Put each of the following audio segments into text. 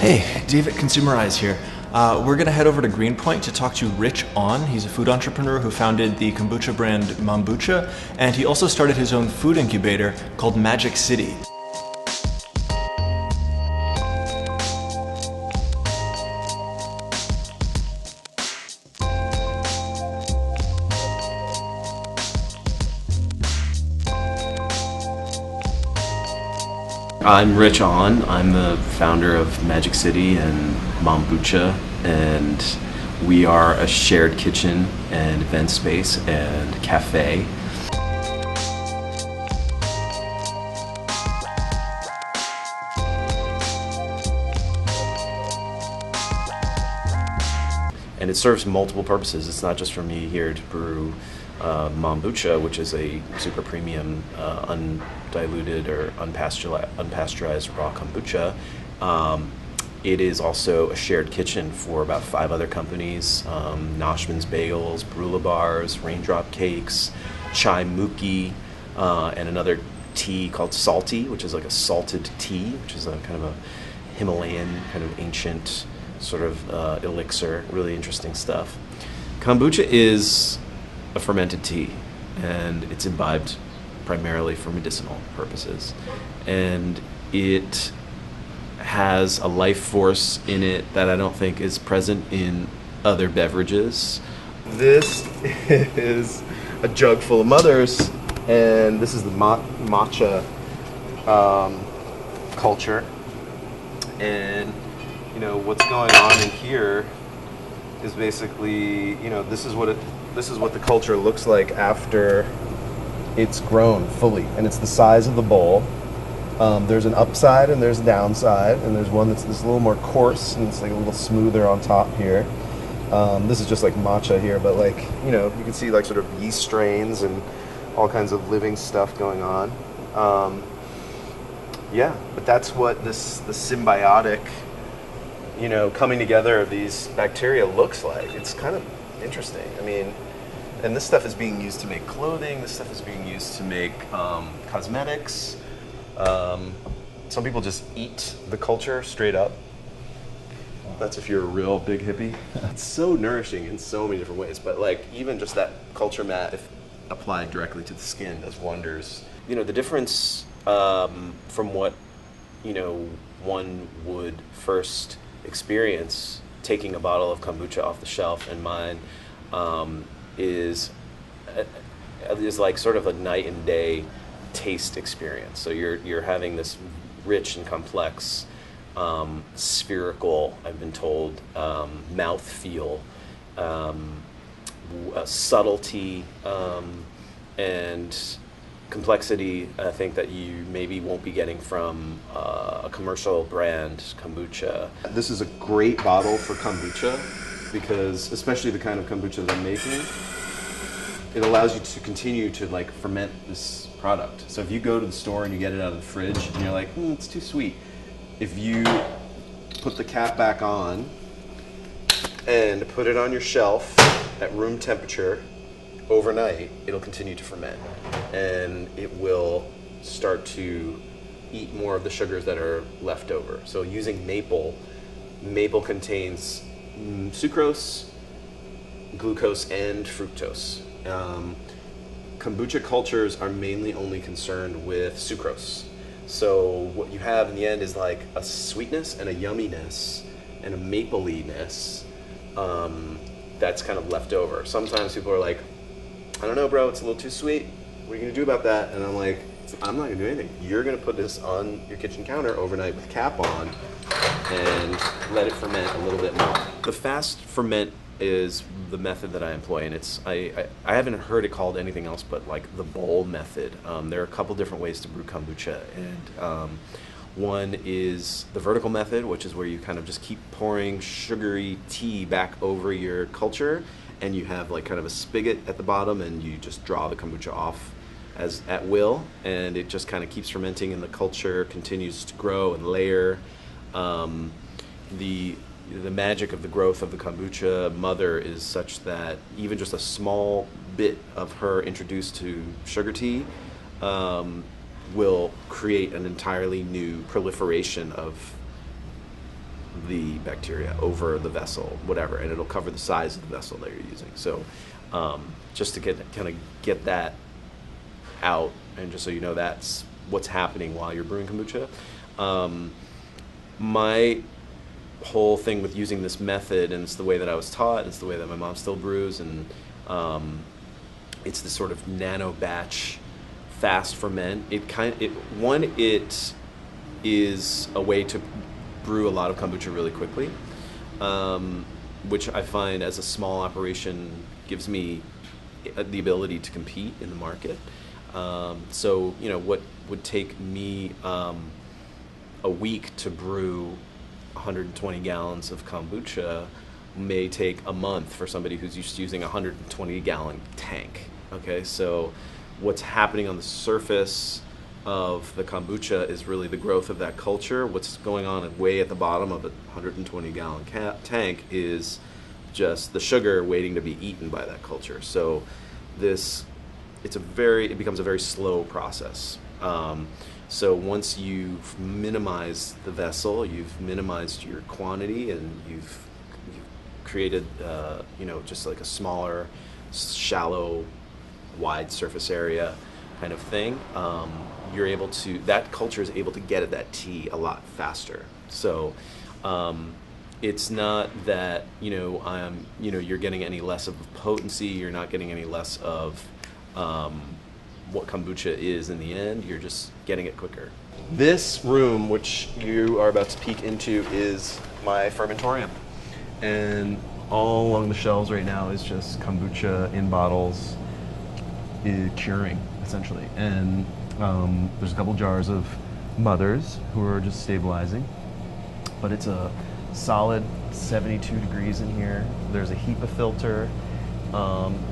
Hey, David Consumer Eyes here. We're going to head over to Greenpoint to talk to Rich On. He's a food entrepreneur who founded the kombucha brand Mombucha, and he also started his own food incubator called Magic City. I'm Rich On. I'm the founder of Magic City and Mombucha, and we are a shared kitchen and event space and cafe. And it serves multiple purposes. It's not just for me here to brew Mombucha, which is a super premium, undiluted or unpasteurized raw kombucha. It is also a shared kitchen for about 5 other companies: Noshman's Bagels, Brula Bars, Raindrop Cakes, Chai Mookie, and another tea called Salty, which is like a salted tea, which is a kind of a Himalayan kind of ancient sort of elixir. Really interesting stuff. Kombucha is a fermented tea, and it's imbibed primarily for medicinal purposes, and it has a life force in it that I don't think is present in other beverages. This is a jug full of mothers, and this is the matcha culture. And you know what's going on in here is basically, you know, this is what the culture looks like after it's grown fully, and it's the size of the bowl. There's an upside and there's a downside, and there's one that's a little more coarse and it's like a little smoother on top here. This is just like matcha here, but like, you know, you can see like sort of yeast strains and all kinds of living stuff going on. Yeah, but that's what the symbiotic, you know, coming together of these bacteria looks like. It's kind of interesting. I mean, and this stuff is being used to make clothing. This stuff is being used to make cosmetics. Some people just eat the culture straight up. That's if you're a real big hippie. It's so nourishing in so many different ways. But like, even just that culture mat, if applied directly to the skin, does wonders. You know, the difference from what, you know, one would first experience taking a bottle of kombucha off the shelf and mine is like sort of a night and day taste experience. So you're having this rich and complex, spherical, I've been told, mouth feel, subtlety, and complexity, I think, that you maybe won't be getting from a commercial brand kombucha. This is a great bottle for kombucha because, especially the kind of kombucha that I'm making, it allows you to continue to like ferment this product. So if you go to the store and you get it out of the fridge and you're like, it's too sweet, if you put the cap back on and put it on your shelf at room temperature overnight, it'll continue to ferment, and it will start to eat more of the sugars that are left over. So using maple contains sucrose, glucose, and fructose. Kombucha cultures are mainly only concerned with sucrose. So what you have in the end is like a sweetness and a yumminess and a mapleiness that's kind of left over. Sometimes people are like, I don't know, bro, it's a little too sweet. What are you gonna do about that? And I'm like, I'm not gonna do anything. You're gonna put this on your kitchen counter overnight with cap on and let it ferment a little bit more. The fast ferment is the method that I employ, and it's I haven't heard it called anything else but like the bowl method. There are a couple different ways to brew kombucha, and one is the vertical method, which is where you kind of just keep pouring sugary tea back over your culture, and you have like kind of a spigot at the bottom, and you just draw the kombucha off as at will, and it just kind of keeps fermenting, and the culture continues to grow and layer. The magic of the growth of the kombucha mother is such that even just a small bit of her introduced to sugar tea will create an entirely new proliferation of the bacteria over the vessel, whatever, and it'll cover the size of the vessel that you're using. So just to get that out, and just so you know that's what's happening while you're brewing kombucha. My whole thing with using this method, and it's the way that I was taught, and it's the way that my mom still brews, and it's this sort of nano batch fast ferment. It is a way to brew a lot of kombucha really quickly, which I find as a small operation gives me the ability to compete in the market. So what would take me a week to brew 120 gallons of kombucha may take a month for somebody who's used to using a 120-gallon tank. Okay, so what's happening on the surface of the kombucha is really the growth of that culture. What's going on way at the bottom of a 120-gallon tank is just the sugar waiting to be eaten by that culture. So it becomes a very slow process. So once you've minimized the vessel, you've minimized your quantity, and you've created just like a smaller, shallow, wide surface area kind of thing, that culture is able to get at that tea a lot faster. So it's not that you're getting any less of potency, you're not getting any less of what kombucha is in the end, you're just getting it quicker. This room, which you are about to peek into, is my fermentorium. And all along the shelves right now is just kombucha in bottles, curing, essentially. And there's a couple jars of mothers who are just stabilizing. But it's a solid 72 degrees in here. There's a HEPA filter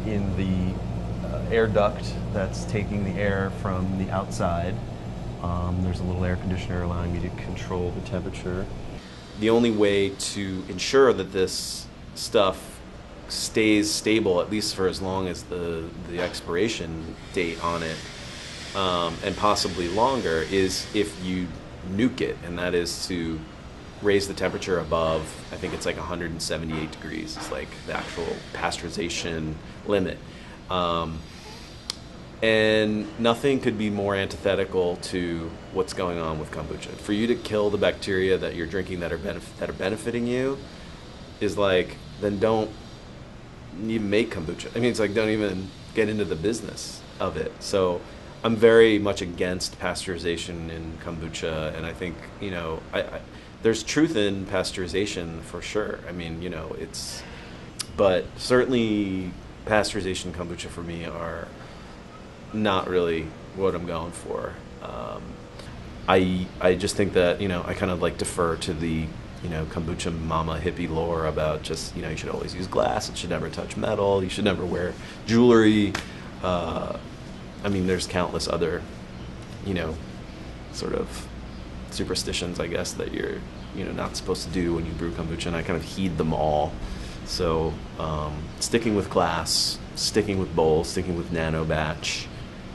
in the air duct that's taking the air from the outside. There's a little air conditioner allowing me to control the temperature. The only way to ensure that this stuff stays stable, at least for as long as the expiration date on it, and possibly longer, is if you nuke it, and that is to raise the temperature above, I think it's like 178 degrees. It's like the actual pasteurization limit. And nothing could be more antithetical to what's going on with kombucha. For you to kill the bacteria that you're drinking that are benefiting you is like, then don't even make kombucha. I mean, it's like, don't even get into the business of it. So I'm very much against pasteurization in kombucha, and I think, there's truth in pasteurization for sure. I mean, but certainly pasteurization kombucha for me are not really what I'm going for. I just think that, I kind of like defer to the, kombucha mama hippie lore about just, you should always use glass, it should never touch metal, you should never wear jewelry. There's countless other, sort of superstitions, I guess, that you're, not supposed to do when you brew kombucha, and I kind of heed them all. So sticking with glass, sticking with bowl, sticking with nano batch,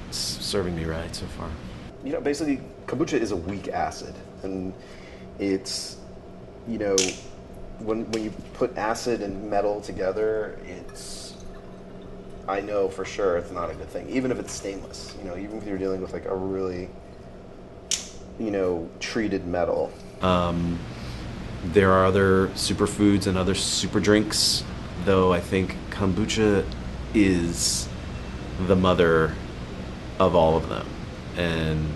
it's serving me right so far. Basically, kombucha is a weak acid, and it's, when you put acid and metal together, I know for sure it's not a good thing, even if it's stainless. Even if you're dealing with like a really, treated metal. There are other superfoods and other super drinks, though I think kombucha is the mother of all of them. And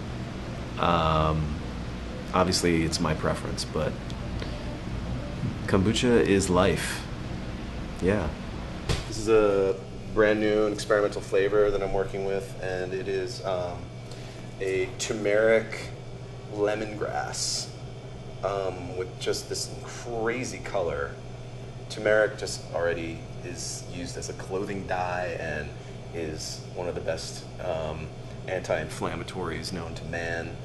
obviously it's my preference, but kombucha is life. Yeah. This is a brand new and experimental flavor that I'm working with, and it is a turmeric lemongrass with just this crazy color. Turmeric just already is used as a clothing dye and is one of the best anti-inflammatories known to man.